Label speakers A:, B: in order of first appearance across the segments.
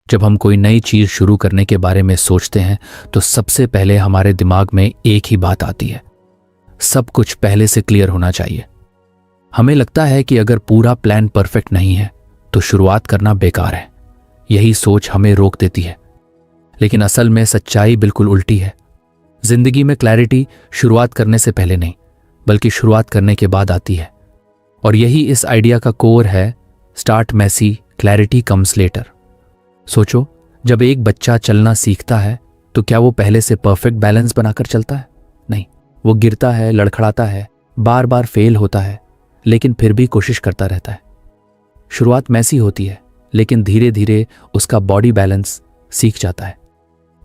A: जब हम कोई नई चीज शुरू करने के बारे में सोचते हैं तो सबसे पहले हमारे दिमाग में एक ही बात आती है, सब कुछ पहले से क्लियर होना चाहिए। हमें लगता है कि अगर पूरा प्लान परफेक्ट नहीं है तो शुरुआत करना बेकार है। यही सोच हमें रोक देती है। लेकिन असल में सच्चाई बिल्कुल उल्टी है। जिंदगी में क्लैरिटी शुरुआत करने से पहले नहीं, बल्कि शुरुआत करने के बाद आती है। और यही इस आइडिया का कोर है, start messy, clarity comes later. सोचो, जब एक बच्चा चलना सीखता है तो क्या वो पहले से परफेक्ट बैलेंस बनाकर चलता है? नहीं, वो गिरता है, लड़खड़ाता है, बार बार फेल होता है, लेकिन फिर भी कोशिश करता रहता है। शुरुआत मैसी होती है, लेकिन धीरे धीरे उसका बॉडी बैलेंस सीख जाता है।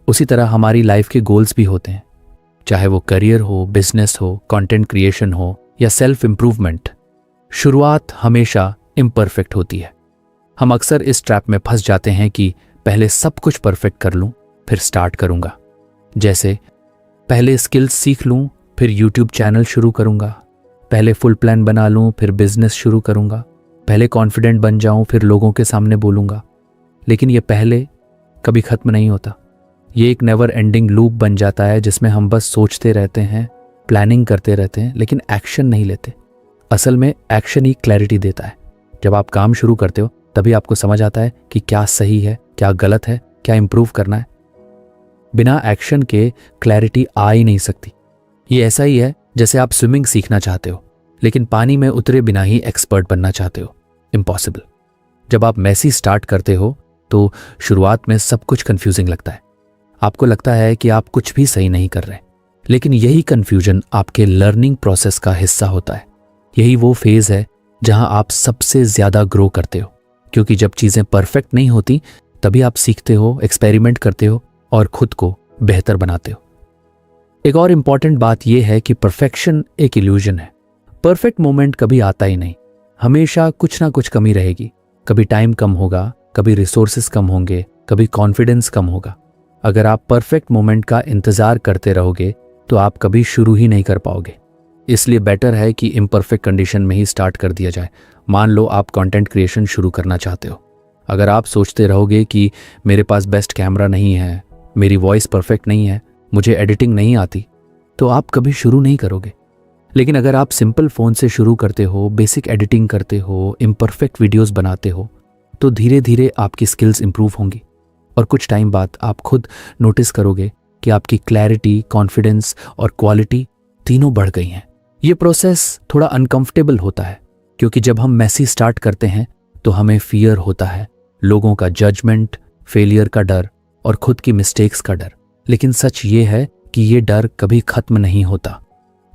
A: उसी तरह हमारी लाइफ के गोल्स भी होते हैं, चाहे वो करियर हो, बिजनेस हो, कंटेंट क्रिएशन हो या सेल्फ इंप्रूवमेंट। शुरुआत हमेशा इम्परफेक्ट होती है। हम अक्सर इस ट्रैप में फंस जाते हैं कि पहले सब कुछ परफेक्ट कर लूं, फिर स्टार्ट करूंगा। जैसे पहले स्किल्स सीख लूं, फिर यूट्यूब चैनल शुरू करूंगा। पहले फुल प्लान बना लूं, फिर बिजनेस शुरू करूंगा। पहले कॉन्फिडेंट बन जाऊं, फिर लोगों के सामने बोलूंगा। लेकिन ये पहले कभी खत्म नहीं होता। ये एक नेवर एंडिंग लूप बन जाता है जिसमें हम बस सोचते रहते हैं, प्लानिंग करते रहते हैं, लेकिन एक्शन नहीं लेते। असल में एक्शन ही क्लैरिटी देता है। जब आप काम शुरू करते हो तभी आपको समझ आता है कि क्या सही है, क्या गलत है, क्या इंप्रूव करना है। बिना एक्शन के क्लैरिटी आ ही नहीं सकती। ये ऐसा ही है जैसे आप स्विमिंग सीखना चाहते हो, लेकिन पानी में उतरे बिना ही एक्सपर्ट बनना चाहते हो। इम्पॉसिबल। जब आप मैसी स्टार्ट करते हो तो शुरुआत में सब कुछ कंफ्यूजिंग लगता है। आपको लगता है कि आप कुछ भी सही नहीं कर रहे, लेकिन यही कंफ्यूजन आपके लर्निंग प्रोसेस का हिस्सा होता है। यही वो फेज है जहां आप सबसे ज्यादा ग्रो करते हो, क्योंकि जब चीजें परफेक्ट नहीं होती तभी आप सीखते हो, एक्सपेरिमेंट करते हो और खुद को बेहतर बनाते हो। एक और इंपॉर्टेंट बात यह है कि परफेक्शन एक इल्यूजन है। परफेक्ट मोमेंट कभी आता ही नहीं। हमेशा कुछ ना कुछ कमी रहेगी। कभी टाइम कम होगा, कभी रिसोर्सेस कम होंगे, कभी कॉन्फिडेंस कम होगा। अगर आप परफेक्ट मोमेंट का इंतजार करते रहोगे तो आप कभी शुरू ही नहीं कर पाओगे। इसलिए बेटर है कि इम्परफेक्ट कंडीशन में ही स्टार्ट कर दिया जाए। मान लो आप कंटेंट क्रिएशन शुरू करना चाहते हो। अगर आप सोचते रहोगे कि मेरे पास बेस्ट कैमरा नहीं है, मेरी वॉइस परफेक्ट नहीं है, मुझे एडिटिंग नहीं आती, तो आप कभी शुरू नहीं करोगे। लेकिन अगर आप सिंपल फ़ोन से शुरू करते हो, बेसिक एडिटिंग करते हो, इम्परफेक्ट वीडियोस बनाते हो, तो धीरे धीरे आपकी स्किल्स इंप्रूव होंगी और कुछ टाइम बाद आप खुद नोटिस करोगे कि आपकी क्लैरिटी, कॉन्फिडेंस और क्वालिटी तीनों बढ़ गई हैं। ये प्रोसेस थोड़ा अनकंफर्टेबल होता है, क्योंकि जब हम मैसी स्टार्ट करते हैं तो हमें फियर होता है, लोगों का जजमेंट, फेलियर का डर और खुद की मिस्टेक्स का डर। लेकिन सच ये है कि ये डर कभी खत्म नहीं होता।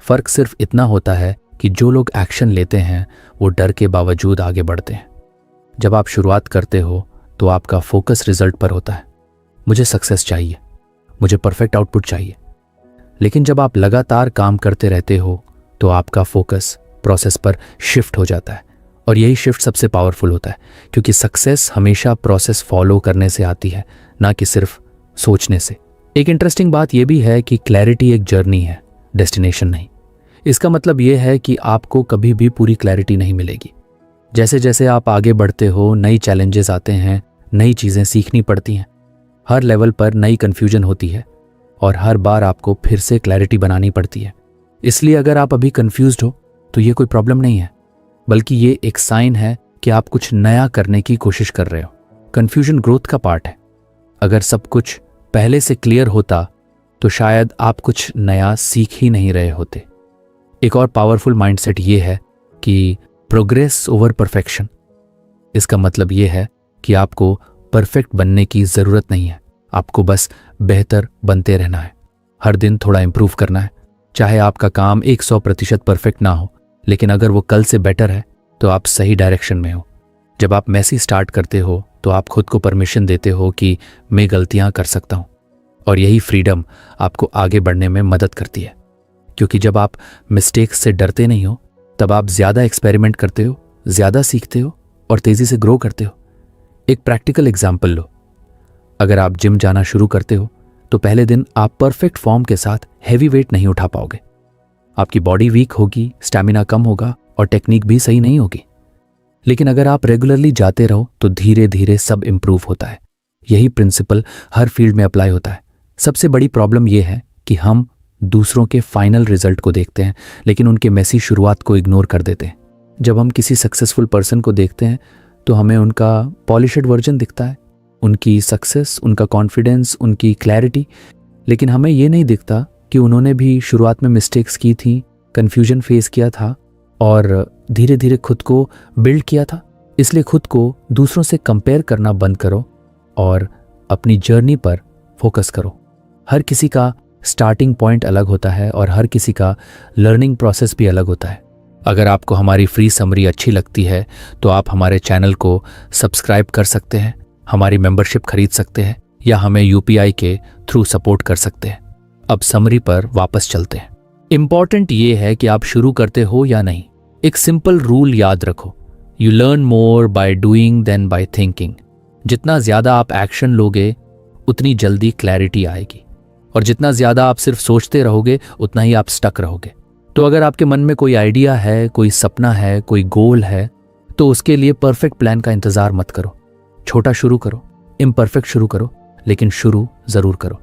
A: फर्क सिर्फ इतना होता है कि जो लोग एक्शन लेते हैं वो डर के बावजूद आगे बढ़ते हैं। जब आप शुरुआत करते हो तो आपका फोकस रिजल्ट पर होता है। मुझे सक्सेस चाहिए, मुझे परफेक्ट आउटपुट चाहिए। लेकिन जब आप लगातार काम करते रहते हो तो आपका फोकस प्रोसेस पर शिफ्ट हो जाता है। और यही शिफ्ट सबसे पावरफुल होता है, क्योंकि सक्सेस हमेशा प्रोसेस फॉलो करने से आती है, ना कि सिर्फ सोचने से। एक इंटरेस्टिंग बात यह भी है कि क्लैरिटी एक जर्नी है, डेस्टिनेशन नहीं। इसका मतलब यह है कि आपको कभी भी पूरी क्लैरिटी नहीं मिलेगी। जैसे जैसे आप आगे बढ़ते हो, नई चैलेंजेस आते हैं, नई चीज़ें सीखनी पड़ती हैं। हर लेवल पर नई कन्फ्यूजन होती है और हर बार आपको फिर से क्लैरिटी बनानी पड़ती है। इसलिए अगर आप अभी कंफ्यूज्ड हो तो ये कोई प्रॉब्लम नहीं है, बल्कि ये एक साइन है कि आप कुछ नया करने की कोशिश कर रहे हो। कंफ्यूजन ग्रोथ का पार्ट है। अगर सब कुछ पहले से क्लियर होता तो शायद आप कुछ नया सीख ही नहीं रहे होते। एक और पावरफुल माइंडसेट ये है कि प्रोग्रेस ओवर परफेक्शन। इसका मतलब ये है कि आपको परफेक्ट बनने की ज़रूरत नहीं है, आपको बस बेहतर बनते रहना है। हर दिन थोड़ा इंप्रूव करना है। चाहे आपका काम 100% परफेक्ट ना हो, लेकिन अगर वो कल से बेटर है तो आप सही डायरेक्शन में हो। जब आप मैसी स्टार्ट करते हो तो आप खुद को परमिशन देते हो कि मैं गलतियां कर सकता हूं, और यही फ्रीडम आपको आगे बढ़ने में मदद करती है। क्योंकि जब आप मिस्टेक्स से डरते नहीं हो तब आप ज़्यादा एक्सपेरिमेंट करते हो, ज़्यादा सीखते हो और तेज़ी से ग्रो करते हो। एक प्रैक्टिकल एग्जाम्पल लो। अगर आप जिम जाना शुरू करते हो तो पहले दिन आप परफेक्ट फॉर्म के साथ हैवी वेट नहीं उठा पाओगे। आपकी बॉडी वीक होगी, स्टैमिना कम होगा और टेक्निक भी सही नहीं होगी। लेकिन अगर आप रेगुलरली जाते रहो तो धीरे धीरे सब इंप्रूव होता है। यही प्रिंसिपल हर फील्ड में अप्लाई होता है। सबसे बड़ी प्रॉब्लम यह है कि हम दूसरों के फाइनल रिजल्ट को देखते हैं लेकिन उनके मेसी शुरुआत को इग्नोर कर देते हैं। जब हम किसी सक्सेसफुल पर्सन को देखते हैं तो हमें उनका पॉलिश्ड वर्जन दिखता है, उनकी सक्सेस, उनका कॉन्फिडेंस, उनकी क्लैरिटी, लेकिन हमें ये नहीं दिखता कि उन्होंने भी शुरुआत में मिस्टेक्स की थी, कन्फ्यूजन फेस किया था और धीरे धीरे खुद को बिल्ड किया था। इसलिए खुद को दूसरों से कंपेयर करना बंद करो और अपनी जर्नी पर फोकस करो। हर किसी का स्टार्टिंग पॉइंट अलग होता है और हर किसी का लर्निंग प्रोसेस भी अलग होता है। अगर आपको हमारी फ्री समरी अच्छी लगती है तो आप हमारे चैनल को सब्सक्राइब कर सकते हैं, हमारी मेंबरशिप खरीद सकते हैं या हमें यूपीआई के थ्रू सपोर्ट कर सकते हैं। अब समरी पर वापस चलते हैं। इंपॉर्टेंट ये है कि आप शुरू करते हो या नहीं। एक सिंपल रूल याद रखो, you learn more by doing then by thinking. जितना ज़्यादा आप एक्शन लोगे उतनी जल्दी क्लैरिटी आएगी और जितना ज़्यादा आप सिर्फ सोचते रहोगे उतना ही आप स्टक रहोगे। तो अगर आपके मन में कोई आइडिया है, कोई सपना है, कोई गोल है, तो उसके लिए परफेक्ट प्लान का इंतज़ार मत करो। छोटा शुरू करो, इम्परफेक्ट शुरू करो, लेकिन शुरू ज़रूर करो,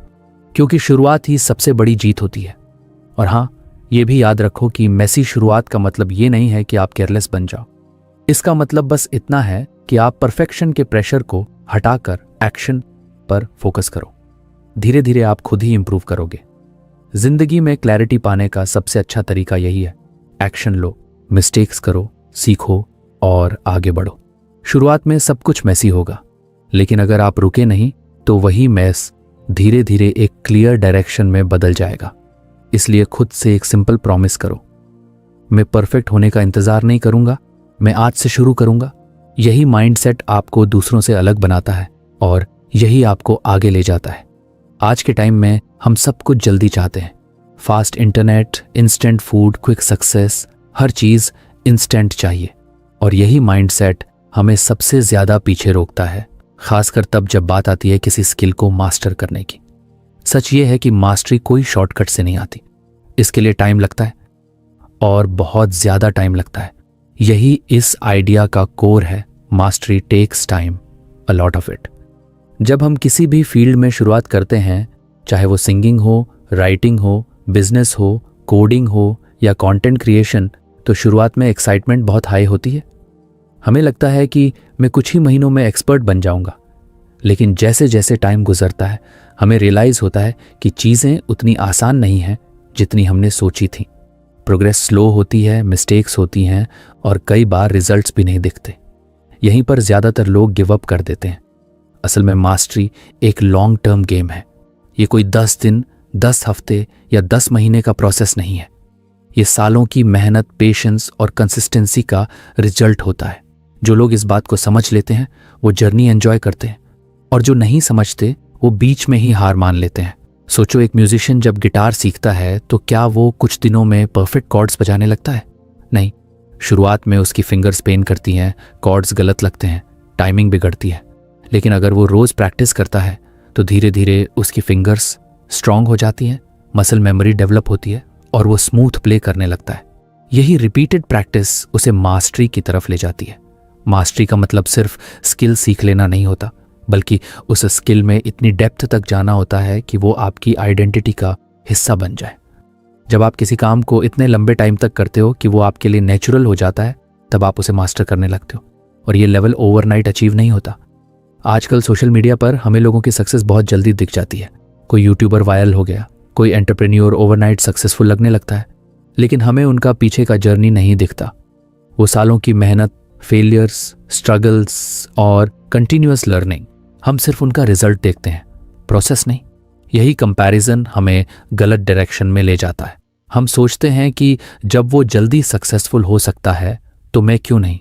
A: क्योंकि शुरुआत ही सबसे बड़ी जीत होती है। और हाँ, ये भी याद रखो कि मेसी शुरुआत का मतलब ये नहीं है कि आप केयरलेस बन जाओ। इसका मतलब बस इतना है कि आप परफेक्शन के प्रेशर को हटाकर एक्शन पर फोकस करो। धीरे धीरे आप खुद ही इंप्रूव करोगे। जिंदगी में क्लैरिटी पाने का सबसे अच्छा तरीका यही है, एक्शन लो, मिस्टेक्स करो, सीखो और आगे बढ़ो। शुरुआत में सब कुछ मैसी होगा, लेकिन अगर आप रुके नहीं तो वही मैस धीरे धीरे एक क्लियर डायरेक्शन में बदल जाएगा। इसलिए खुद से एक सिंपल प्रॉमिस करो, मैं परफेक्ट होने का इंतजार नहीं करूंगा, मैं आज से शुरू करूंगा। यही माइंडसेट आपको दूसरों से अलग बनाता है और यही आपको आगे ले जाता है। आज के टाइम में हम सब कुछ जल्दी चाहते हैं, fast internet, instant food, quick success, हर चीज़ इंस्टेंट चाहिए। और यही माइंडसेट हमें सबसे ज़्यादा पीछे रोकता है, खासकर तब जब बात आती है किसी स्किल को मास्टर करने की। सच ये है कि मास्टरी कोई शॉर्टकट से नहीं आती, इसके लिए टाइम लगता है और बहुत ज़्यादा टाइम लगता है। यही इस आइडिया का कोर है, mastery takes time, a lot of it. जब हम किसी भी फील्ड में शुरुआत करते हैं, चाहे वो सिंगिंग हो, राइटिंग हो, बिजनेस हो, कोडिंग हो या कंटेंट क्रिएशन, तो शुरुआत में एक्साइटमेंट बहुत हाई होती है। हमें लगता है कि मैं कुछ ही महीनों में एक्सपर्ट बन जाऊंगा, लेकिन जैसे जैसे टाइम गुजरता है हमें रियलाइज़ होता है कि चीज़ें उतनी आसान नहीं हैं जितनी हमने सोची थी। प्रोग्रेस स्लो होती है, मिस्टेक्स होती हैं और कई बार रिजल्ट्स भी नहीं दिखते। यहीं पर ज़्यादातर लोग गिव अप कर देते हैं। असल में मास्टरी एक लॉन्ग टर्म गेम है। ये कोई 10 दिन, 10 हफ्ते या 10 महीने का प्रोसेस नहीं है। ये सालों की मेहनत, पेशेंस और कंसिस्टेंसी का रिजल्ट होता है। जो लोग इस बात को समझ लेते हैं वो जर्नी एंजॉय करते हैं और जो नहीं समझते वो बीच में ही हार मान लेते हैं। सोचो, एक म्यूजिशियन जब गिटार सीखता है तो क्या वो कुछ दिनों में परफेक्ट कॉर्ड्स बजाने लगता है? नहीं। शुरुआत में उसकी फिंगर्स पेन करती हैं, कॉर्ड्स गलत लगते हैं, टाइमिंग बिगड़ती है। लेकिन अगर वो रोज़ प्रैक्टिस करता है तो धीरे धीरे उसकी फिंगर्स स्ट्रांग हो जाती हैं, मसल मेमोरी डेवलप होती है और वो स्मूथ प्ले करने लगता है। यही रिपीटेड प्रैक्टिस उसे मास्टरी की तरफ ले जाती है। मास्टरी का मतलब सिर्फ स्किल सीख लेना नहीं होता, बल्कि उस स्किल में इतनी डेप्थ तक जाना होता है कि वो आपकी आइडेंटिटी का हिस्सा बन जाए। जब आप किसी काम को इतने लंबे टाइम तक करते हो कि वो आपके लिए नेचुरल हो जाता है, तब आप उसे मास्टर करने लगते हो। और ये लेवल ओवरनाइट अचीव नहीं होता। आजकल सोशल मीडिया पर हमें लोगों की सक्सेस बहुत जल्दी दिख जाती है। कोई यूट्यूबर वायरल हो गया, कोई एंटरप्रेन्योर ओवरनाइट सक्सेसफुल लगने लगता है, लेकिन हमें उनका पीछे का जर्नी नहीं दिखता। वो सालों की मेहनत, फेलियर्स, स्ट्रगल्स और कंटिन्यूअस लर्निंग, हम सिर्फ उनका रिजल्ट देखते हैं, प्रोसेस नहीं। यही कंपैरिजन हमें गलत डायरेक्शन में ले जाता है। हम सोचते हैं कि जब वो जल्दी सक्सेसफुल हो सकता है तो मैं क्यों नहीं।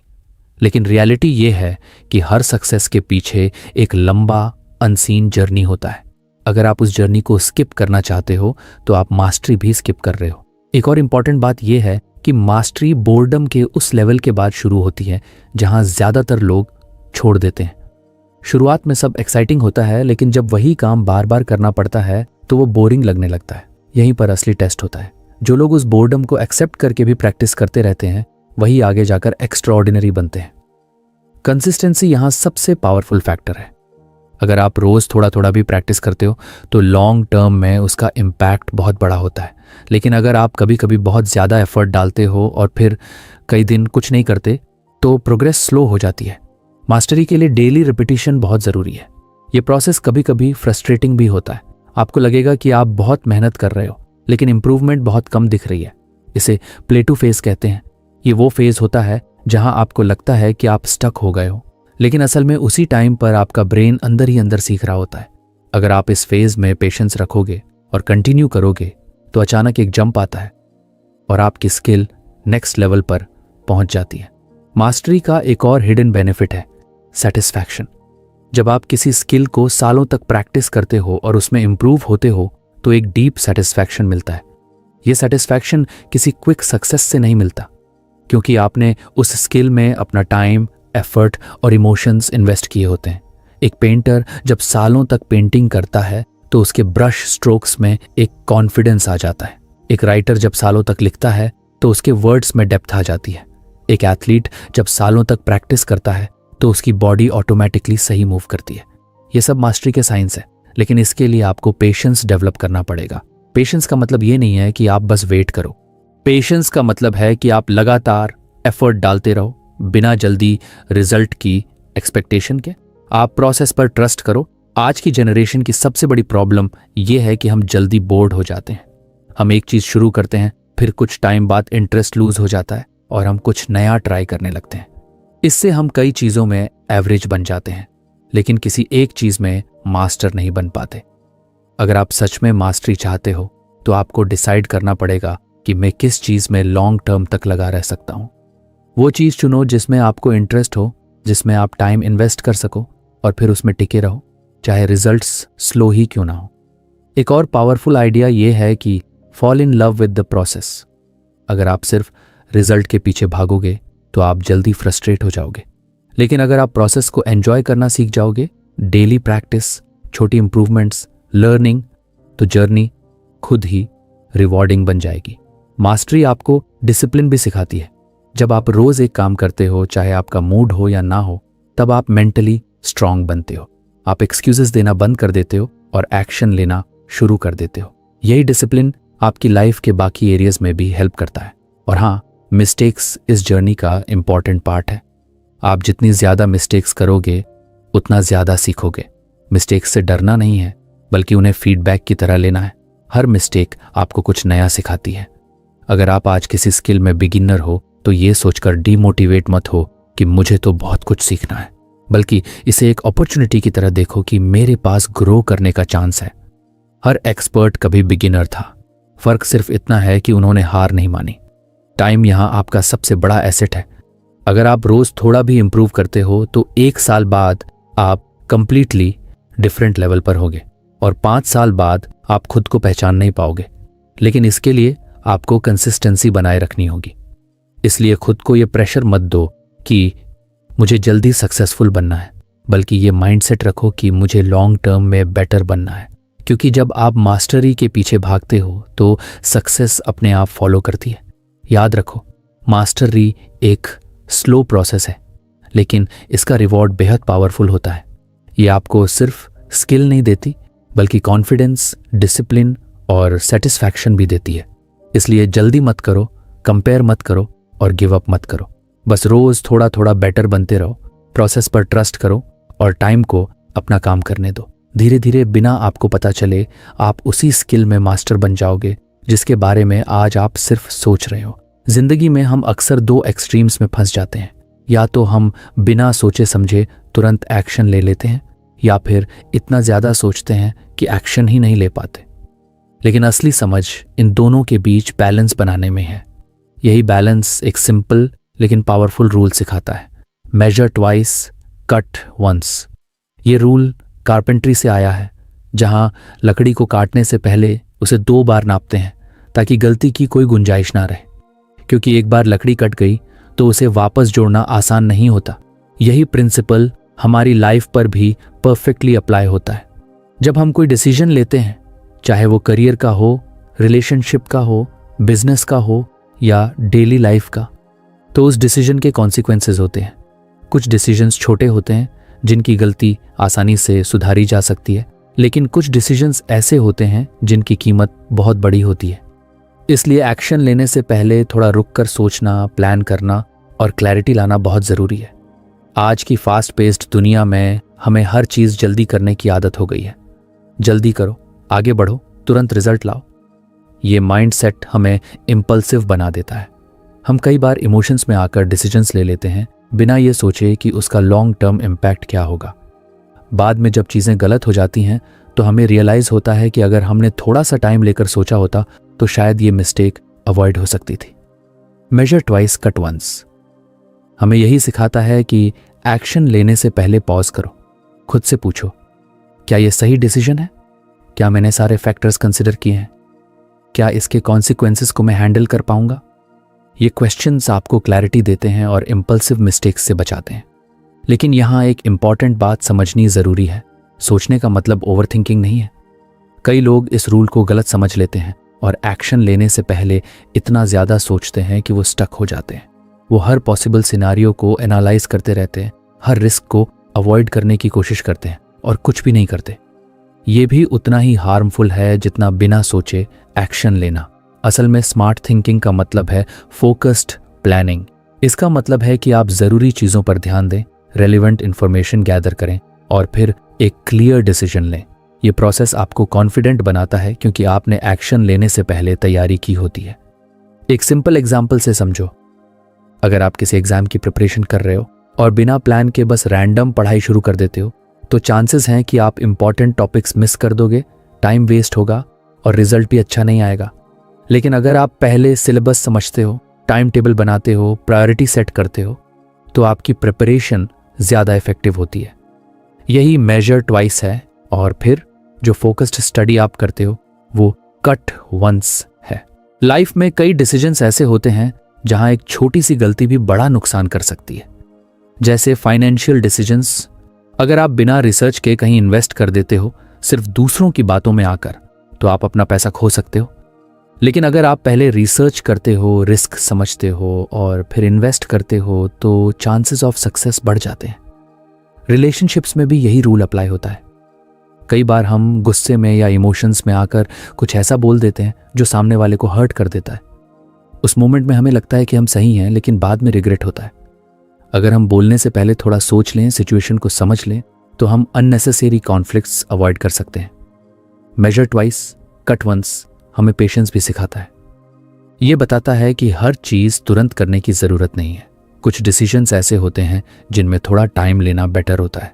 A: लेकिन रियलिटी ये है कि हर सक्सेस के पीछे एक लंबा अनसीन जर्नी होता है। अगर आप उस जर्नी को स्किप करना चाहते हो तो आप मास्टरी भी स्किप कर रहे हो। एक और इम्पॉर्टेंट बात यह है कि मास्टरी बोर्डम के उस लेवल के बाद शुरू होती है जहां ज्यादातर लोग छोड़ देते हैं। शुरुआत में सब एक्साइटिंग होता है, लेकिन जब वही काम बार बार करना पड़ता है तो वो बोरिंग लगने लगता है। यहीं पर असली टेस्ट होता है। जो लोग उस बोर्डम को एक्सेप्ट करके भी प्रैक्टिस करते रहते हैं वही आगे जाकर एक्स्ट्राऑर्डिनरी बनते हैं। कंसिस्टेंसी यहाँ सबसे पावरफुल फैक्टर है। अगर आप रोज़ थोड़ा थोड़ा भी प्रैक्टिस करते हो तो लॉन्ग टर्म में उसका इम्पैक्ट बहुत बड़ा होता है। लेकिन अगर आप कभी कभी बहुत ज़्यादा एफर्ट डालते हो और फिर कई दिन कुछ नहीं करते तो प्रोग्रेस स्लो हो जाती है। मास्टरी के लिए डेली रिपीटिशन बहुत ज़रूरी है। ये प्रोसेस कभी कभी फ्रस्ट्रेटिंग भी होता है। आपको लगेगा कि आप बहुत मेहनत कर रहे हो लेकिन इंप्रूवमेंट बहुत कम दिख रही है। इसे प्लेटू फेज कहते हैं। ये वो फेज होता है जहां आपको लगता है कि आप स्टक हो गए हो, लेकिन असल में उसी टाइम पर आपका ब्रेन अंदर ही अंदर सीख रहा होता है। अगर आप इस फेज में पेशेंस रखोगे और कंटिन्यू करोगे तो अचानक एक जंप आता है और आपकी स्किल नेक्स्ट लेवल पर पहुंच जाती है। मास्टरी का एक और हिडन बेनिफिट है सेटिस्फैक्शन। जब आप किसी स्किल को सालों तक प्रैक्टिस करते हो और उसमें इंप्रूव होते हो तो एक डीप सेटिस्फैक्शन मिलता है। यह सेटिस्फैक्शन किसी क्विक सक्सेस से नहीं मिलता, क्योंकि आपने उस स्किल में अपना टाइम, एफर्ट और इमोशंस इन्वेस्ट किए होते हैं। एक पेंटर जब सालों तक पेंटिंग करता है तो उसके ब्रश स्ट्रोक्स में एक कॉन्फिडेंस आ जाता है। एक राइटर जब सालों तक लिखता है तो उसके वर्ड्स में डेप्थ आ जाती है। एक एथलीट जब सालों तक प्रैक्टिस करता है तो उसकी बॉडी ऑटोमेटिकली सही मूव करती है। ये सब मास्टरी के साइंस है, लेकिन इसके लिए आपको पेशेंस डेवलप करना पड़ेगा। पेशेंस का मतलब ये नहीं है कि आप बस वेट करो। पेशेंस का मतलब है कि आप लगातार एफर्ट डालते रहो बिना जल्दी रिजल्ट की एक्सपेक्टेशन के। आप प्रोसेस पर ट्रस्ट करो। आज की जनरेशन की सबसे बड़ी प्रॉब्लम यह है कि हम जल्दी बोर्ड हो जाते हैं। हम एक चीज शुरू करते हैं, फिर कुछ टाइम बाद इंटरेस्ट लूज हो जाता है और हम कुछ नया ट्राई करने लगते हैं। इससे हम कई चीजों में एवरेज बन जाते हैं, लेकिन किसी एक चीज में मास्टर नहीं बन पाते। अगर आप सच में मास्टरी चाहते हो तो आपको डिसाइड करना पड़ेगा कि मैं किस चीज में लॉन्ग टर्म तक लगा रह सकता हूं। वो चीज चुनो जिसमें आपको इंटरेस्ट हो, जिसमें आप टाइम इन्वेस्ट कर सको और फिर उसमें टिके रहो, चाहे रिजल्ट्स स्लो ही क्यों ना हो। एक और पावरफुल आइडिया ये है कि fall in love with the process. अगर आप सिर्फ रिजल्ट के पीछे भागोगे तो आप जल्दी फ्रस्ट्रेट हो जाओगे, लेकिन अगर आप प्रोसेस को एंजॉय करना सीख जाओगे, डेली प्रैक्टिस, छोटी इंप्रूवमेंट्स, लर्निंग, तो जर्नी खुद ही रिवॉर्डिंग बन जाएगी। मास्टरी आपको डिसिप्लिन भी सिखाती है। जब आप रोज एक काम करते हो, चाहे आपका मूड हो या ना हो, तब आप मेंटली स्ट्रांग बनते हो। आप एक्सक्यूजेस देना बंद कर देते हो और एक्शन लेना शुरू कर देते हो। यही डिसिप्लिन आपकी लाइफ के बाकी एरियाज में भी हेल्प करता है। और हाँ, मिस्टेक्स इस जर्नी का इंपॉर्टेंट पार्ट है। आप जितनी ज्यादा मिस्टेक्स करोगे उतना ज्यादा सीखोगे। मिस्टेक्स से डरना नहीं है, बल्कि उन्हें फीडबैक की तरह लेना है। हर मिस्टेक आपको कुछ नया सिखाती है। अगर आप आज किसी स्किल में बिगिनर हो तो ये सोचकर डीमोटिवेट मत हो कि मुझे तो बहुत कुछ सीखना है, बल्कि इसे एक अपॉर्चुनिटी की तरह देखो कि मेरे पास ग्रो करने का चांस है। हर एक्सपर्ट कभी बिगिनर था। फर्क सिर्फ इतना है कि उन्होंने हार नहीं मानी। टाइम यहाँ आपका सबसे बड़ा एसेट है। अगर आप रोज थोड़ा भी इंप्रूव करते हो तो 1 साल बाद आप कंप्लीटली डिफरेंट लेवल पर होगे और 5 साल बाद आप खुद को पहचान नहीं पाओगे। लेकिन इसके लिए आपको कंसिस्टेंसी बनाए रखनी होगी। इसलिए खुद को ये प्रेशर मत दो कि मुझे जल्दी सक्सेसफुल बनना है, बल्कि ये माइंडसेट रखो कि मुझे लॉन्ग टर्म में बेटर बनना है। क्योंकि जब आप मास्टरी के पीछे भागते हो तो सक्सेस अपने आप फॉलो करती है। याद रखो, मास्टरी एक स्लो प्रोसेस है, लेकिन इसका रिवॉर्ड बेहद पावरफुल होता है। ये आपको सिर्फ स्किल नहीं देती, बल्कि कॉन्फिडेंस, डिसिप्लिन और सेटिस्फैक्शन भी देती है। इसलिए जल्दी मत करो, कंपेयर मत करो और गिव अप मत करो। बस रोज थोड़ा थोड़ा बेटर बनते रहो। प्रोसेस पर ट्रस्ट करो और टाइम को अपना काम करने दो। धीरे धीरे, बिना आपको पता चले, आप उसी स्किल में मास्टर बन जाओगे जिसके बारे में आज आप सिर्फ सोच रहे हो। जिंदगी में हम अक्सर 2 एक्सट्रीम्स में फंस जाते हैं। या तो हम बिना सोचे समझे तुरंत एक्शन ले लेते हैं, या फिर इतना ज्यादा सोचते हैं कि एक्शन ही नहीं ले पाते। लेकिन असली समझ इन दोनों के बीच बैलेंस बनाने में है। यही बैलेंस एक सिंपल लेकिन पावरफुल रूल सिखाता है। Measure twice, cut once. ये रूल कारपेंट्री से आया है, जहां लकड़ी को काटने से पहले उसे 2 बार नापते हैं ताकि गलती की कोई गुंजाइश ना रहे। क्योंकि एक बार लकड़ी कट गई तो उसे वापस जोड़ना आसान नहीं होता। यही प्रिंसिपल हमारी लाइफ पर भी परफेक्टली अप्लाई होता है। जब हम कोई डिसीजन लेते हैं, चाहे वो करियर का हो, रिलेशनशिप का हो, बिजनेस का हो या डेली लाइफ का, तो उस डिसीजन के कॉन्सिक्वेंसेस होते हैं। कुछ डिसीजंस छोटे होते हैं जिनकी गलती आसानी से सुधारी जा सकती है, लेकिन कुछ डिसीजंस ऐसे होते हैं जिनकी कीमत बहुत बड़ी होती है। इसलिए एक्शन लेने से पहले थोड़ा रुककर सोचना, प्लान करना और क्लैरिटी लाना बहुत ज़रूरी है। आज की फास्ट पेस्ड दुनिया में हमें हर चीज़ जल्दी करने की आदत हो गई है। जल्दी करो, आगे बढ़ो, तुरंत रिजल्ट लाओ। ये माइंडसेट हमें इम्पल्सिव बना देता है। हम कई बार इमोशंस में आकर डिसीजंस ले लेते हैं बिना ये सोचे कि उसका लॉन्ग टर्म इम्पैक्ट क्या होगा। बाद में जब चीज़ें गलत हो जाती हैं तो हमें रियलाइज़ होता है कि अगर हमने थोड़ा सा टाइम लेकर सोचा होता तो शायद ये मिस्टेक अवॉइड हो सकती थी। मेजर ट्वाइस, कट वंस हमें यही सिखाता है कि एक्शन लेने से पहले पॉज करो, खुद से पूछो, क्या ये सही डिसीजन है? क्या मैंने सारे फैक्टर्स कंसिडर किए हैं? क्या इसके कॉन्सिक्वेंसेस को मैं हैंडल कर पाऊंगा? ये क्वेश्चंस आपको क्लैरिटी देते हैं और इम्पल्सिव मिस्टेक्स से बचाते हैं। लेकिन यहाँ एक इम्पॉर्टेंट बात समझनी ज़रूरी है। सोचने का मतलब ओवरथिंकिंग नहीं है। कई लोग इस रूल को गलत समझ लेते हैं और एक्शन लेने से पहले इतना ज़्यादा सोचते हैं कि वो स्टक हो जाते हैं। वो हर पॉसिबल सिनारियो को एनालाइज करते रहते हैं, हर रिस्क को अवॉइड करने की कोशिश करते हैं और कुछ भी नहीं करते। ये भी उतना ही हार्मफुल है जितना बिना सोचे एक्शन लेना। असल में स्मार्ट थिंकिंग का मतलब है फोकस्ड प्लानिंग। इसका मतलब है कि आप ज़रूरी चीज़ों पर ध्यान दें, रेलिवेंट इंफॉर्मेशन गैदर करें और फिर एक क्लियर डिसीजन लें। ये प्रोसेस आपको कॉन्फिडेंट बनाता है क्योंकि आपने एक्शन लेने से पहले तैयारी की होती है। एक सिंपल एग्जाम्पल से समझो। अगर आप किसी एग्जाम की प्रिपरेशन कर रहे हो और बिना प्लान के बस रैंडम पढ़ाई शुरू कर देते हो तो चांसेस हैं कि आप इंपॉर्टेंट टॉपिक्स मिस कर दोगे, टाइम वेस्ट होगा और रिजल्ट भी अच्छा नहीं आएगा। लेकिन अगर आप पहले सिलेबस समझते हो, टाइम टेबल बनाते हो, प्रायोरिटी सेट करते हो तो आपकी प्रिपरेशन ज़्यादा इफेक्टिव होती है। यही मेजर ट्वाइस है। और फिर जो फोकस्ड स्टडी आप करते हो वो कट वंस है। लाइफ में कई डिसीजंस ऐसे होते हैं जहां एक छोटी सी गलती भी बड़ा नुकसान कर सकती है। जैसे फाइनेंशियल डिसीजंस। अगर आप बिना रिसर्च के कहीं इन्वेस्ट कर देते हो सिर्फ दूसरों की बातों में आकर, तो आप अपना पैसा खो सकते हो। लेकिन अगर आप पहले रिसर्च करते हो, रिस्क समझते हो और फिर इन्वेस्ट करते हो तो चांसेस ऑफ सक्सेस बढ़ जाते हैं। रिलेशनशिप्स में भी यही रूल अप्लाई होता है। कई बार हम गुस्से में या इमोशंस में आकर कुछ ऐसा बोल देते हैं जो सामने वाले को हर्ट कर देता है। उस मोमेंट में हमें लगता है कि हम सही हैं, लेकिन बाद में रिग्रेट होता है। अगर हम बोलने से पहले थोड़ा सोच लें, सिचुएशन को समझ लें, तो हम अननेसेसरी कॉन्फ्लिक्ट्स अवॉइड कर सकते हैं। मेजर ट्वाइस, कट वंस हमें पेशेंस भी सिखाता है। ये बताता है कि हर चीज़ तुरंत करने की ज़रूरत नहीं है। कुछ डिसीजंस ऐसे होते हैं जिनमें थोड़ा टाइम लेना बेटर होता है।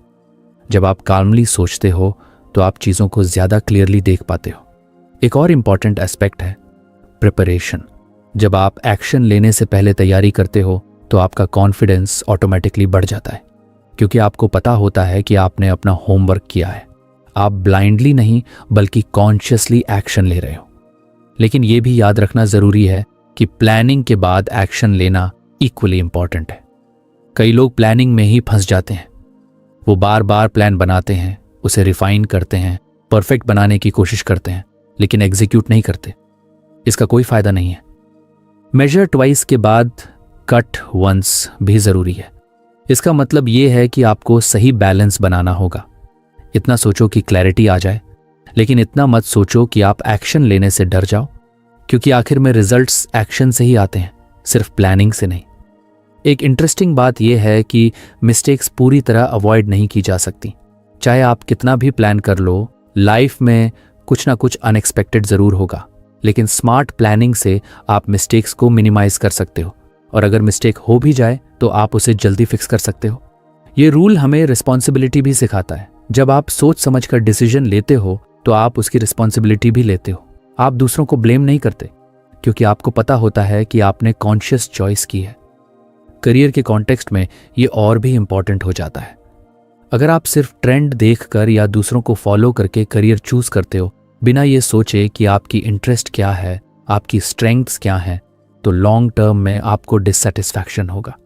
A: जब आप काल्मली सोचते हो तो आप चीज़ों को ज़्यादा क्लियरली देख पाते हो। एक और इम्पॉर्टेंट एस्पेक्ट है प्रिपरेशन। जब आप एक्शन लेने से पहले तैयारी करते हो तो आपका कॉन्फिडेंस ऑटोमेटिकली बढ़ जाता है, क्योंकि आपको पता होता है कि आपने अपना होमवर्क किया है। आप ब्लाइंडली नहीं बल्कि कॉन्शियसली एक्शन ले रहे हो। लेकिन ये भी याद रखना ज़रूरी है कि प्लानिंग के बाद एक्शन लेना इक्वली इम्पॉर्टेंट है। कई लोग प्लानिंग में ही फंस जाते हैं। वो बार बार प्लान बनाते हैं, उसे रिफाइन करते हैं, परफेक्ट बनाने की कोशिश करते हैं, लेकिन एग्जीक्यूट नहीं करते। इसका कोई फायदा नहीं है। मेजर ट्वाइस के बाद कट वंस भी ज़रूरी है। इसका मतलब ये है कि आपको सही बैलेंस बनाना होगा। इतना सोचो कि क्लैरिटी आ जाए, लेकिन इतना मत सोचो कि आप एक्शन लेने से डर जाओ, क्योंकि आखिर में रिजल्ट्स एक्शन से ही आते हैं, सिर्फ प्लानिंग से नहीं। एक इंटरेस्टिंग बात यह है कि मिस्टेक्स पूरी तरह अवॉइड नहीं की जा सकती। चाहे आप कितना भी प्लान कर लो, लाइफ में कुछ ना कुछ अनएक्सपेक्टेड ज़रूर होगा, लेकिन स्मार्ट प्लानिंग से आप मिस्टेक्स को मिनिमाइज कर सकते हो, और अगर मिस्टेक हो भी जाए तो आप उसे जल्दी फिक्स कर सकते हो। ये रूल हमें रिस्पॉन्सिबिलिटी भी सिखाता है। जब आप सोच समझकर डिसीजन लेते हो तो आप उसकी रिस्पॉन्सिबिलिटी भी लेते हो। आप दूसरों को ब्लेम नहीं करते, क्योंकि आपको पता होता है कि आपने कॉन्शियस चॉइस की है। करियर के कॉन्टेक्स्ट में ये और भी इंपॉर्टेंट हो जाता है। अगर आप सिर्फ ट्रेंड देखकर या दूसरों को फॉलो करके करियर चूज करते हो बिना ये सोचे कि आपकी इंटरेस्ट क्या है, आपकी स्ट्रेंथ्स क्या हैं, तो लॉन्ग टर्म में आपको डिससेटिस्फैक्शन होगा।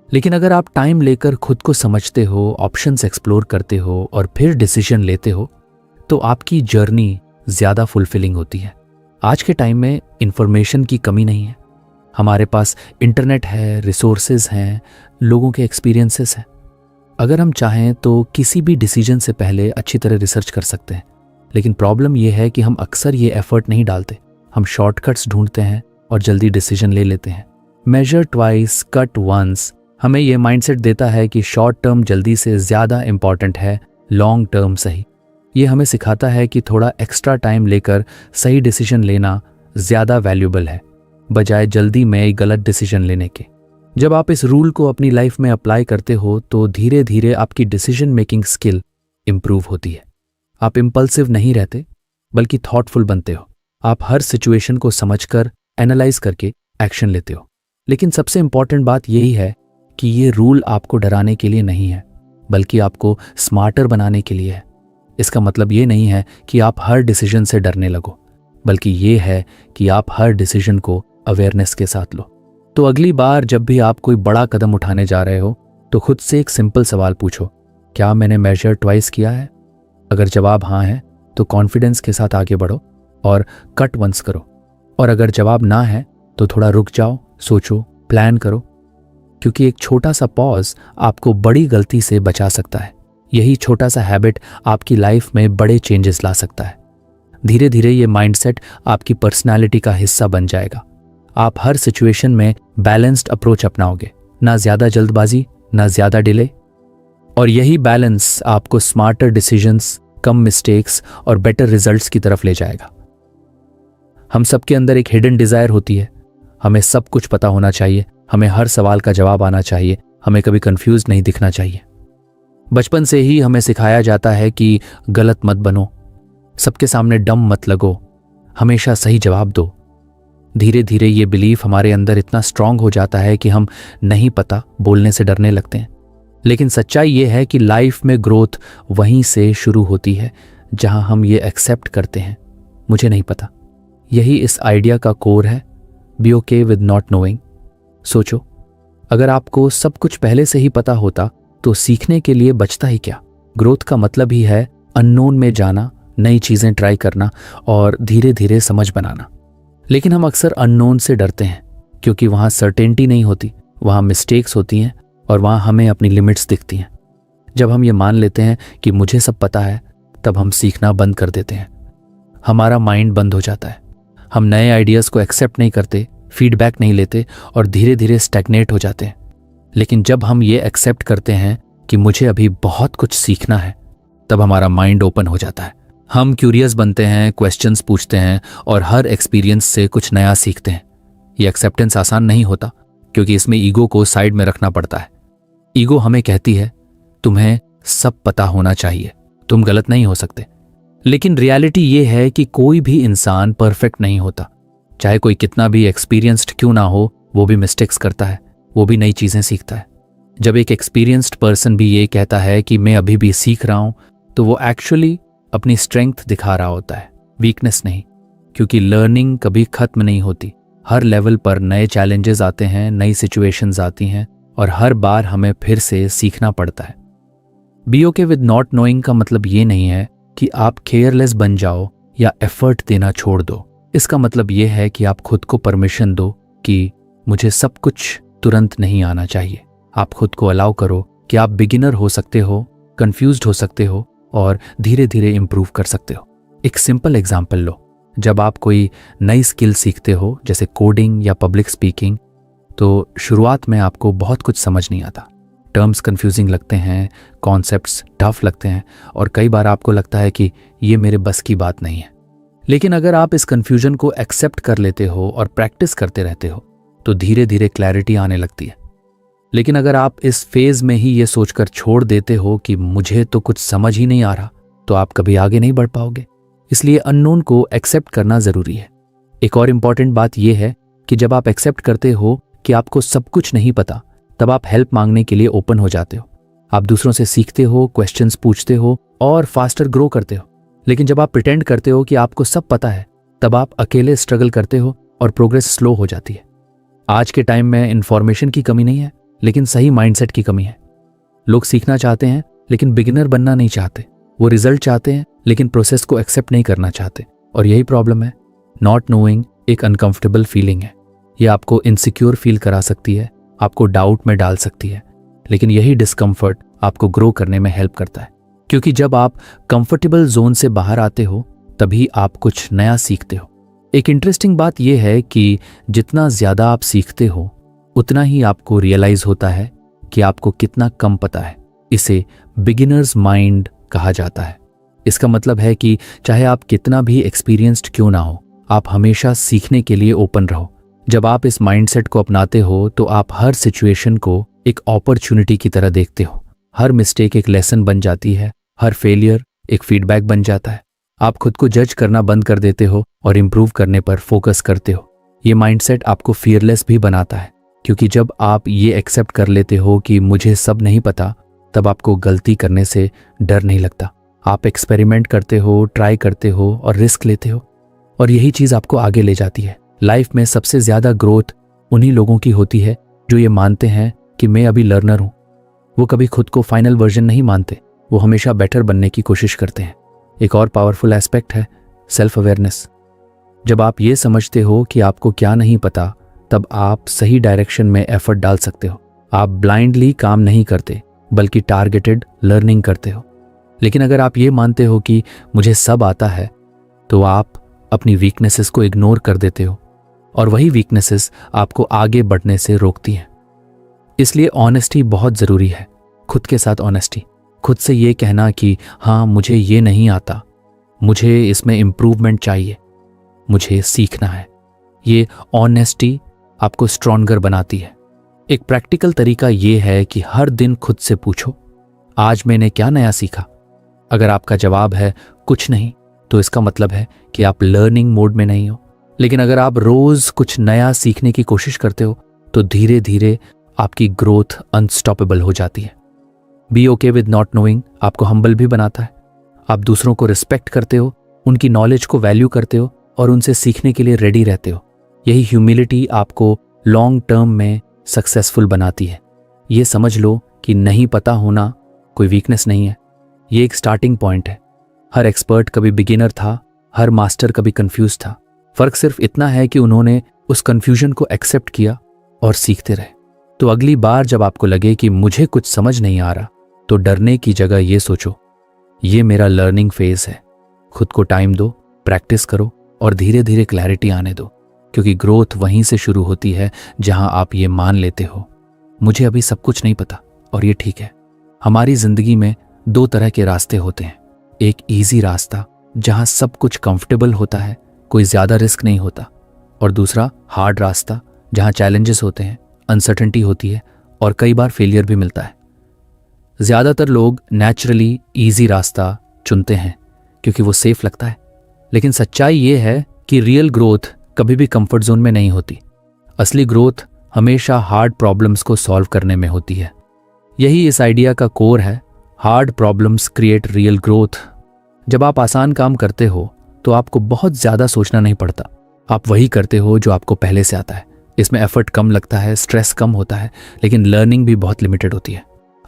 A: लेकिन अगर आप टाइम लेकर खुद को समझते हो, ऑप्शंस एक्सप्लोर करते हो और फिर डिसीजन लेते हो, तो आपकी जर्नी ज़्यादा फुलफिलिंग होती है। आज के टाइम में इंफॉर्मेशन की कमी नहीं है। हमारे पास इंटरनेट है, रिसोर्सेज हैं, लोगों के एक्सपीरियंसेस हैं। अगर हम चाहें तो किसी भी डिसीजन से पहले अच्छी तरह रिसर्च कर सकते हैं, लेकिन प्रॉब्लम यह है कि हम अक्सर ये एफर्ट नहीं डालते। हम शॉर्टकट्स ढूंढते हैं और जल्दी डिसीजन ले लेते हैं। मेजर ट्वाइस, कट वंस हमें यह माइंडसेट देता है कि शॉर्ट टर्म जल्दी से ज़्यादा इंपॉर्टेंट है लॉन्ग टर्म सही। ये हमें सिखाता है कि थोड़ा एक्स्ट्रा टाइम लेकर सही डिसीजन लेना ज़्यादा वैल्यूबल है, बजाय जल्दी में गलत डिसीजन लेने के। जब आप इस रूल को अपनी लाइफ में अप्लाई करते हो तो धीरे धीरे आपकी डिसीजन मेकिंग स्किल इम्प्रूव होती है। आप इम्पल्सिव नहीं रहते, बल्कि थॉटफुल बनते हो। आप हर सिचुएशन को समझकर, एनालाइज करके एक्शन लेते हो। लेकिन सबसे इंपॉर्टेंट बात यही है कि ये रूल आपको डराने के लिए नहीं है, बल्कि आपको स्मार्टर बनाने के लिए है। इसका मतलब ये नहीं है कि आप हर डिसीजन से डरने लगो, बल्कि ये है कि आप हर डिसीजन को अवेयरनेस के साथ लो। तो अगली बार जब भी आप कोई बड़ा कदम उठाने जा रहे हो तो खुद से एक सिंपल सवाल पूछो, क्या मैंने मेजर ट्वाइस किया है? अगर जवाब हाँ है तो कॉन्फिडेंस के साथ आगे बढ़ो और कट वंस करो, और अगर जवाब ना है तो थोड़ा रुक जाओ, सोचो, प्लान करो, क्योंकि एक छोटा सा पॉज आपको बड़ी गलती से बचा सकता है। यही छोटा सा हैबिट आपकी लाइफ में बड़े चेंजेस ला सकता है। धीरे धीरे ये माइंडसेट आपकी पर्सनालिटी का हिस्सा बन जाएगा। आप हर सिचुएशन में बैलेंस्ड अप्रोच अपनाओगे, ना ज्यादा जल्दबाजी, ना ज्यादा डिले, और यही बैलेंस आपको स्मार्टर डिसीजंस, कम मिस्टेक्स और बेटर रिजल्ट्स की तरफ ले जाएगा। हम सबके अंदर एक हिडन डिजायर होती है। हमें सब कुछ पता होना चाहिए, हमें हर सवाल का जवाब आना चाहिए, हमें कभी कंफ्यूज नहीं दिखना चाहिए। बचपन से ही हमें सिखाया जाता है कि गलत मत बनो, सबके सामने डम मत लगो, हमेशा सही जवाब दो। धीरे धीरे ये बिलीफ हमारे अंदर इतना स्ट्रांग हो जाता है कि हम नहीं पता बोलने से डरने लगते हैं। लेकिन सच्चाई ये है कि लाइफ में ग्रोथ वहीं से शुरू होती है जहां हम ये एक्सेप्ट करते हैं, मुझे नहीं पता। यही इस आइडिया का कोर है, be okay with not knowing. सोचो, अगर आपको सब कुछ पहले से ही पता होता तो सीखने के लिए बचता ही क्या? ग्रोथ का मतलब ही है अननोन में जाना, नई चीजें ट्राई करना और धीरे धीरे समझ बनाना। लेकिन हम अक्सर अननोन से डरते हैं क्योंकि वहां सर्टेनिटी नहीं होती, वहां मिस्टेक्स होती हैं और वहां हमें अपनी लिमिट्स दिखती हैं। जब हम ये मान लेते हैं कि मुझे सब पता है, तब हम सीखना बंद कर देते हैं। हमारा माइंड बंद हो जाता है। हम नए आइडियाज को एक्सेप्ट नहीं करते, फीडबैक नहीं लेते और धीरे धीरे स्टैग्नेट हो जाते हैं। लेकिन जब हम ये एक्सेप्ट करते हैं कि मुझे अभी बहुत कुछ सीखना है, तब हमारा माइंड ओपन हो जाता है। हम क्यूरियस बनते हैं, क्वेश्चंस पूछते हैं और हर एक्सपीरियंस से कुछ नया सीखते हैं। ये एक्सेप्टेंस आसान नहीं होता क्योंकि इसमें ईगो को साइड में रखना पड़ता है। ईगो हमें कहती है तुम्हें सब पता होना चाहिए, तुम गलत नहीं हो सकते। लेकिन रियलिटी ये है कि कोई भी इंसान परफेक्ट नहीं होता। चाहे कोई कितना भी एक्सपीरियंस्ड क्यों ना हो, वो भी मिस्टेक्स करता है, वो भी नई चीजें सीखता है। जब एक एक्सपीरियंस्ड पर्सन भी ये कहता है कि मैं अभी भी सीख रहा हूं, तो वो एक्चुअली अपनी स्ट्रेंथ दिखा रहा होता है, वीकनेस नहीं। क्योंकि लर्निंग कभी खत्म नहीं होती। हर लेवल पर नए चैलेंजेस आते हैं, नई सिचुएशंस आती हैं और हर बार हमें फिर से सीखना पड़ता है। Be okay with not knowing का मतलब ये नहीं है कि आप केयरलेस बन जाओ या एफर्ट देना छोड़ दो। इसका मतलब ये है कि आप खुद को परमिशन दो कि मुझे सब कुछ तुरंत नहीं आना चाहिए। आप खुद को अलाउ करो कि आप बिगिनर हो सकते हो, कंफ्यूज्ड हो सकते हो और धीरे धीरे इंप्रूव कर सकते हो। एक सिंपल एग्जाम्पल लो। जब आप कोई नई स्किल सीखते हो, जैसे कोडिंग या पब्लिक स्पीकिंग, तो शुरुआत में आपको बहुत कुछ समझ नहीं आता। टर्म्स कंफ्यूजिंग लगते हैं, कॉन्सेप्ट्स टफ लगते हैं और कई बार आपको लगता है कि ये मेरे बस की बात नहीं है। लेकिन अगर आप इस कंफ्यूजन को एक्सेप्ट कर लेते हो और प्रैक्टिस करते रहते हो, तो धीरे धीरे क्लैरिटी आने लगती है। लेकिन अगर आप इस फेज में ही ये सोचकर छोड़ देते हो कि मुझे तो कुछ समझ ही नहीं आ रहा, तो आप कभी आगे नहीं बढ़ पाओगे। इसलिए अननोन को एक्सेप्ट करना जरूरी है। एक और इम्पॉर्टेंट बात यह है कि जब आप एक्सेप्ट करते हो कि आपको सब कुछ नहीं पता, तब आप हेल्प मांगने के लिए ओपन हो जाते हो। आप दूसरों से सीखते हो, क्वेश्चंस पूछते हो और फास्टर ग्रो करते हो। लेकिन जब आप प्रिटेंड करते हो कि आपको सब पता है, तब आप अकेले स्ट्रगल करते हो और प्रोग्रेस स्लो हो जाती है। आज के टाइम में इंफॉर्मेशन की कमी नहीं है, लेकिन सही माइंडसेट की कमी है। लोग सीखना चाहते हैं लेकिन बिगिनर बनना नहीं चाहते। वो रिजल्ट चाहते हैं लेकिन प्रोसेस को एक्सेप्ट नहीं करना चाहते, और यही प्रॉब्लम है। नॉट नोइंग एक अनकंफर्टेबल फीलिंग है। ये आपको इनसिक्योर फील करा सकती है, आपको डाउट में डाल सकती है, लेकिन यही डिस्कम्फर्ट आपको ग्रो करने में हेल्प करता है, क्योंकि जब आप कंफर्टेबल जोन से बाहर आते हो तभी आप कुछ नया सीखते हो। एक इंटरेस्टिंग बात यह है कि जितना ज़्यादा आप सीखते हो उतना ही आपको रियलाइज होता है कि आपको कितना कम पता है। इसे बिगिनर्स माइंड कहा जाता है। इसका मतलब है कि चाहे आप कितना भी एक्सपीरियंस्ड क्यों ना हो, आप हमेशा सीखने के लिए ओपन रहो। जब आप इस माइंडसेट को अपनाते हो तो आप हर सिचुएशन को एक अपॉर्चुनिटी की तरह देखते हो। हर मिस्टेक एक लेसन बन जाती है, हर फेलियर एक फीडबैक बन जाता है। आप खुद को जज करना बंद कर देते हो और इम्प्रूव करने पर फोकस करते हो। ये माइंडसेट आपको फियरलेस भी बनाता है, क्योंकि जब आप ये एक्सेप्ट कर लेते हो कि मुझे सब नहीं पता, तब आपको गलती करने से डर नहीं लगता। आप एक्सपेरिमेंट करते हो, ट्राई करते हो और रिस्क लेते हो, और यही चीज़ आपको आगे ले जाती है। लाइफ में सबसे ज़्यादा ग्रोथ उन्हीं लोगों की होती है जो ये मानते हैं कि मैं अभी लर्नर हूँ। वो कभी खुद को फाइनल वर्जन नहीं मानते, वो हमेशा बेटर बनने की कोशिश करते हैं। एक और पावरफुल एस्पेक्ट है सेल्फ अवेयरनेस। जब आप ये समझते हो कि आपको क्या नहीं पता, तब आप सही डायरेक्शन में एफर्ट डाल सकते हो। आप ब्लाइंडली काम नहीं करते, बल्कि टारगेटेड लर्निंग करते हो। लेकिन अगर आप ये मानते हो कि मुझे सब आता है, तो आप अपनी वीकनेसेस को इग्नोर कर देते हो, और वही वीकनेसेस आपको आगे बढ़ने से रोकती हैं। इसलिए ऑनेस्टी बहुत ज़रूरी है। खुद के साथ ऑनेस्टी, खुद से ये कहना कि हाँ मुझे ये नहीं आता, मुझे इसमें इम्प्रूवमेंट चाहिए, मुझे सीखना है। ये ऑनेस्टी आपको स्ट्रॉन्गर बनाती है। एक प्रैक्टिकल तरीका ये है कि हर दिन खुद से पूछो, आज मैंने क्या नया सीखा। अगर आपका जवाब है कुछ नहीं, तो इसका मतलब है कि आप लर्निंग मोड में नहीं हो। लेकिन अगर आप रोज कुछ नया सीखने की कोशिश करते हो, तो धीरे धीरे आपकी ग्रोथ अनस्टॉपेबल हो जाती है। Be okay with not knowing आपको हम्बल भी बनाता है। आप दूसरों को रिस्पेक्ट करते हो, उनकी नॉलेज को वैल्यू करते हो और उनसे सीखने के लिए रेडी रहते हो। यही ह्यूमिलिटी आपको लॉन्ग टर्म में सक्सेसफुल बनाती है। ये समझ लो कि नहीं पता होना कोई वीकनेस नहीं है, ये एक स्टार्टिंग पॉइंट है। हर एक्सपर्ट कभी बिगिनर था, हर मास्टर कभी कंफ्यूज था। फर्क सिर्फ इतना है कि उन्होंने उस कंफ्यूजन को एक्सेप्ट किया और सीखते रहे। तो अगली बार जब आपको लगे कि मुझे कुछ समझ नहीं आ रहा, तो डरने की जगह ये सोचो, ये मेरा लर्निंग फेज है। खुद को टाइम दो, प्रैक्टिस करो और धीरे धीरे क्लैरिटी आने दो, क्योंकि ग्रोथ वहीं से शुरू होती है जहां आप ये मान लेते हो, मुझे अभी सब कुछ नहीं पता और ये ठीक है। हमारी जिंदगी में दो तरह के रास्ते होते हैं। एक इजी रास्ता जहां सब कुछ कंफर्टेबल होता है, कोई ज़्यादा रिस्क नहीं होता, और दूसरा हार्ड रास्ता जहां चैलेंजेस होते हैं, अनसर्टेनिटी होती है और कई बार फेलियर भी मिलता है। ज़्यादातर लोग नेचुरली इजी रास्ता चुनते हैं क्योंकि वो सेफ लगता है, लेकिन सच्चाई ये है कि रियल ग्रोथ कभी भी कंफर्ट जोन में नहीं होती। असली ग्रोथ हमेशा हार्ड प्रॉब्लम्स को सॉल्व करने में होती है। यही इस आइडिया का कोर है, hard problems create real growth. जब आप आसान काम करते हो तो आपको बहुत ज़्यादा सोचना नहीं पड़ता, आप वही करते हो जो आपको पहले से आता है। इसमें एफर्ट कम लगता है, स्ट्रेस कम होता है, लेकिन लर्निंग भी बहुत लिमिटेड होती है।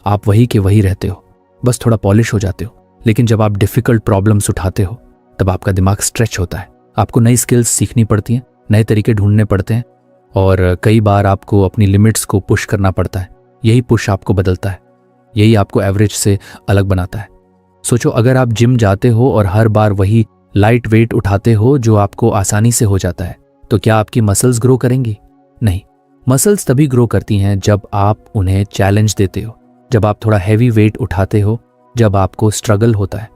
A: आप वही के वही रहते हो, बस थोड़ा पॉलिश हो जाते हो। लेकिन जब आप डिफ़िकल्ट प्रॉब्लम्स उठाते हो, तब आपका दिमाग स्ट्रेच होता है। आपको नई स्किल्स सीखनी पड़ती हैं, नए तरीके ढूंढने पड़ते हैं, और कई बार आपको अपनी लिमिट्स को पुश करना पड़ता है। यही पुश आपको बदलता है, यही आपको एवरेज से अलग बनाता है। सोचो, अगर आप जिम जाते हो और हर बार वही लाइट वेट उठाते हो जो आपको आसानी से हो जाता है, तो क्या आपकी मसल्स ग्रो करेंगी? नहीं। मसल्स तभी ग्रो करती हैं जब आप उन्हें चैलेंज देते हो, जब आप थोड़ा हैवी वेट उठाते हो, जब आपको स्ट्रगल होता है।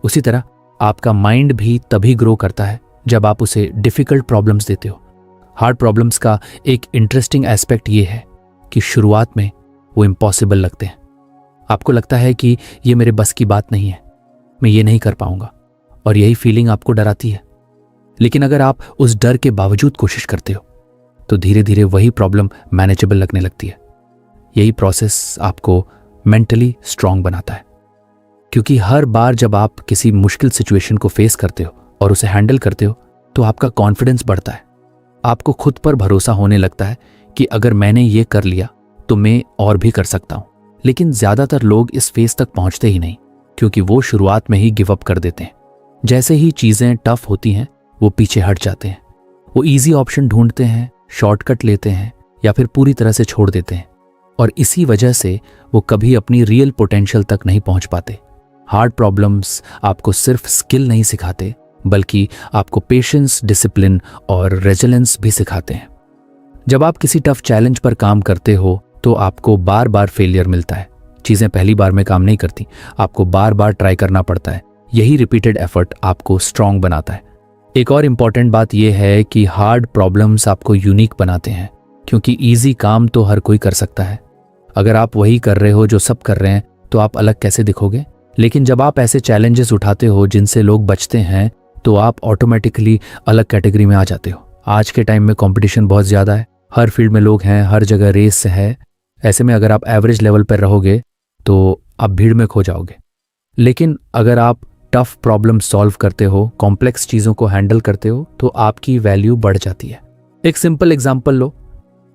A: उसी तरह आपका माइंड भी तभी ग्रो करता है जब आप उसे डिफ़िकल्ट प्रॉब्लम्स देते हो। हार्ड प्रॉब्लम्स का एक इंटरेस्टिंग एस्पेक्ट ये है कि शुरुआत में वो इम्पॉसिबल लगते हैं। आपको लगता है कि ये मेरे बस की बात नहीं है, मैं ये नहीं कर पाऊंगा, और यही फीलिंग आपको डराती है। लेकिन अगर आप उस डर के बावजूद कोशिश करते हो, तो धीरे धीरे वही प्रॉब्लम मैनेजेबल लगने लगती है। यही प्रोसेस आपको मेंटली स्ट्रांग बनाता है, क्योंकि हर बार जब आप किसी मुश्किल सिचुएशन को फेस करते हो और उसे हैंडल करते हो, तो आपका कॉन्फिडेंस बढ़ता है। आपको खुद पर भरोसा होने लगता है कि अगर मैंने ये कर लिया तो मैं और भी कर सकता हूँ। लेकिन ज़्यादातर लोग इस फेज तक पहुँचते ही नहीं, क्योंकि वो शुरुआत में ही गिव अप कर देते हैं। जैसे ही चीज़ें टफ होती हैं, वो पीछे हट जाते हैं। वो इजी ऑप्शन ढूंढते हैं, शॉर्टकट लेते हैं, या फिर पूरी तरह से छोड़ देते हैं। और इसी वजह से वो कभी अपनी रियल पोटेंशियल तक नहीं पहुंच पाते। हार्ड प्रॉब्लम्स आपको सिर्फ स्किल नहीं सिखाते, बल्कि आपको पेशेंस, डिसिप्लिन और रेजिलेंस भी सिखाते हैं। जब आप किसी टफ चैलेंज पर काम करते हो तो आपको बार बार फेलियर मिलता है। चीज़ें पहली बार में काम नहीं करती, आपको बार बार ट्राई करना पड़ता है। यही रिपीटेड एफर्ट आपको स्ट्रांग बनाता है। एक और इम्पॉर्टेंट बात यह है कि हार्ड प्रॉब्लम्स आपको यूनिक बनाते हैं, क्योंकि ईजी काम तो हर कोई कर सकता है। अगर आप वही कर रहे हो जो सब कर रहे हैं तो आप अलग कैसे दिखोगे? लेकिन जब आप ऐसे चैलेंजेस उठाते हो जिनसे लोग बचते हैं तो आप ऑटोमेटिकली अलग कैटेगरी में आ जाते हो। आज के टाइम में कंपटीशन बहुत ज़्यादा है, हर फील्ड में लोग हैं, हर जगह रेस है। ऐसे में अगर आप एवरेज लेवल पर रहोगे तो आप भीड़ में खो जाओगे। लेकिन अगर आप टफ प्रॉब्लम सॉल्व करते हो, कॉम्प्लेक्स चीज़ों को हैंडल करते हो, तो आपकी वैल्यू बढ़ जाती है। एक सिंपल एग्जांपल लो,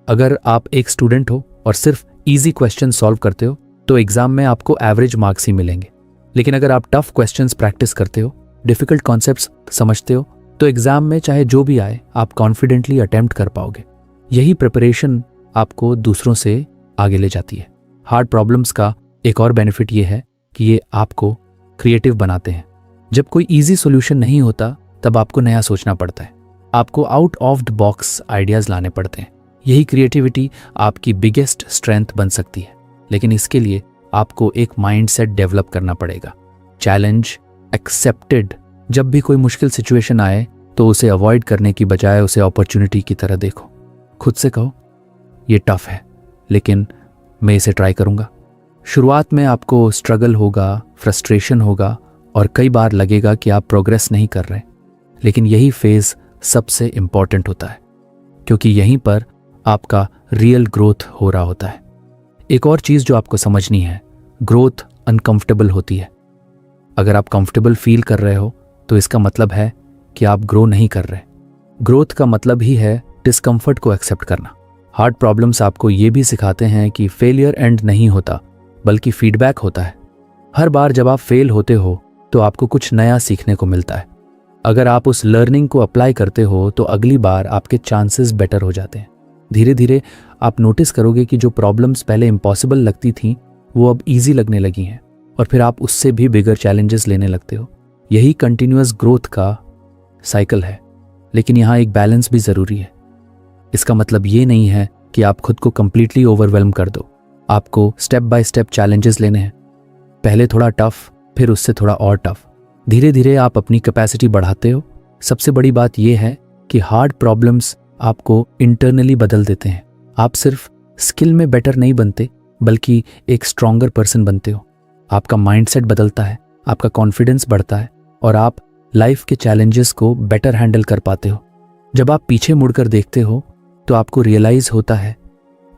A: अगर आप एक स्टूडेंट हो और सिर्फ इजी क्वेश्चन सॉल्व करते हो तो एग्जाम में आपको एवरेज मार्क्स ही मिलेंगे। लेकिन अगर आप टफ क्वेश्चंस प्रैक्टिस करते हो, डिफिकल्ट कॉन्सेप्ट्स समझते हो, तो एग्जाम में चाहे जो भी आए आप कॉन्फिडेंटली अटेम्प्ट कर पाओगे। यही प्रिपरेशन आपको दूसरों से आगे ले जाती है। हार्ड प्रॉब्लम्स का एक और बेनिफिट ये है कि ये आपको क्रिएटिव बनाते हैं। जब कोई इजी सॉल्यूशन नहीं होता तब आपको नया सोचना पड़ता है, आपको out of the box ideas लाने पड़ते हैं। यही क्रिएटिविटी आपकी बिगेस्ट स्ट्रेंथ बन सकती है। लेकिन इसके लिए आपको एक माइंडसेट डेवलप करना पड़ेगा। Challenge accepted. जब भी कोई मुश्किल सिचुएशन आए तो उसे अवॉइड करने की बजाय उसे अपॉर्चुनिटी की तरह देखो। खुद से कहो, ये टफ है लेकिन मैं इसे ट्राई करूंगा। शुरुआत में आपको स्ट्रगल होगा, फ्रस्ट्रेशन होगा और कई बार लगेगा कि आप प्रोग्रेस नहीं कर रहे। लेकिन यही फेज सबसे इंपॉर्टेंट होता है, क्योंकि यहीं पर आपका रियल ग्रोथ हो रहा होता है। एक और चीज़ जो आपको समझनी है, ग्रोथ अनकंफर्टेबल होती है। अगर आप कंफर्टेबल फील कर रहे हो तो इसका मतलब है कि आप ग्रो नहीं कर रहे। ग्रोथ का मतलब ही है डिस्कम्फर्ट को एक्सेप्ट करना। हार्ड प्रॉब्लम्स आपको ये भी सिखाते हैं कि फेलियर एंड नहीं होता, बल्कि फीडबैक होता है। हर बार जब आप फेल होते हो तो आपको कुछ नया सीखने को मिलता है। अगर आप उस लर्निंग को अप्लाई करते हो तो अगली बार आपके चांसेस बेटर हो जाते हैं। धीरे धीरे आप नोटिस करोगे कि जो प्रॉब्लम्स पहले इम्पॉसिबल लगती थी वो अब ईजी लगने लगी हैं, और फिर आप उससे भी बिगर चैलेंजेस लेने लगते हो। यही कंटिन्यूअस ग्रोथ का साइकिल है। लेकिन यहाँ एक बैलेंस भी ज़रूरी है। इसका मतलब ये नहीं है कि आप खुद को कंप्लीटली ओवरवेल्म कर दो। आपको स्टेप बाय स्टेप चैलेंजेस लेने हैं। पहले थोड़ा टफ, फिर उससे थोड़ा और टफ। धीरे धीरे आप अपनी कैपेसिटी बढ़ाते हो। सबसे बड़ी बात यह है कि हार्ड प्रॉब्लम्स आपको इंटरनली बदल देते हैं। आप सिर्फ स्किल में बेटर नहीं बनते, बल्कि एक स्ट्रॉन्गर पर्सन बनते हो। आपका माइंडसेट बदलता है, आपका कॉन्फिडेंस बढ़ता है और आप लाइफ के चैलेंजेस को बेटर हैंडल कर पाते हो। जब आप पीछे मुड़कर देखते हो तो आपको रियलाइज होता है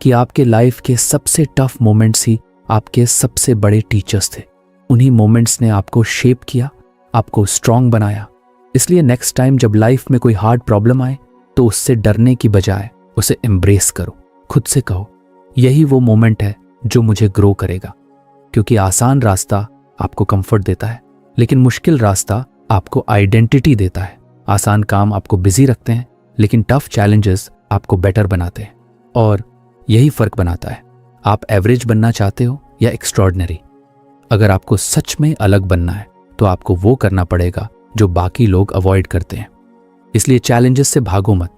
A: कि आपके लाइफ के सबसे टफ मोमेंट्स ही आपके सबसे बड़े टीचर्स थे। उन्हीं मोमेंट्स ने आपको शेप किया, आपको स्ट्रांग बनाया। इसलिए नेक्स्ट टाइम जब लाइफ में कोई हार्ड प्रॉब्लम आए तो उससे डरने की बजाय उसे एम्ब्रेस करो। खुद से कहो, यही वो मोमेंट है जो मुझे ग्रो करेगा। क्योंकि आसान रास्ता आपको कंफर्ट देता है, लेकिन मुश्किल रास्ता आपको आइडेंटिटी देता है। आसान काम आपको बिजी रखते हैं, लेकिन टफ चैलेंजेस आपको बेटर बनाते हैं। और यही फर्क बनाता है, आप एवरेज बनना चाहते हो या एक्स्ट्रॉर्डिनरी। अगर आपको सच में अलग बनना है तो आपको वो करना पड़ेगा जो बाकी लोग अवॉइड करते हैं। इसलिए चैलेंजेस से भागो मत,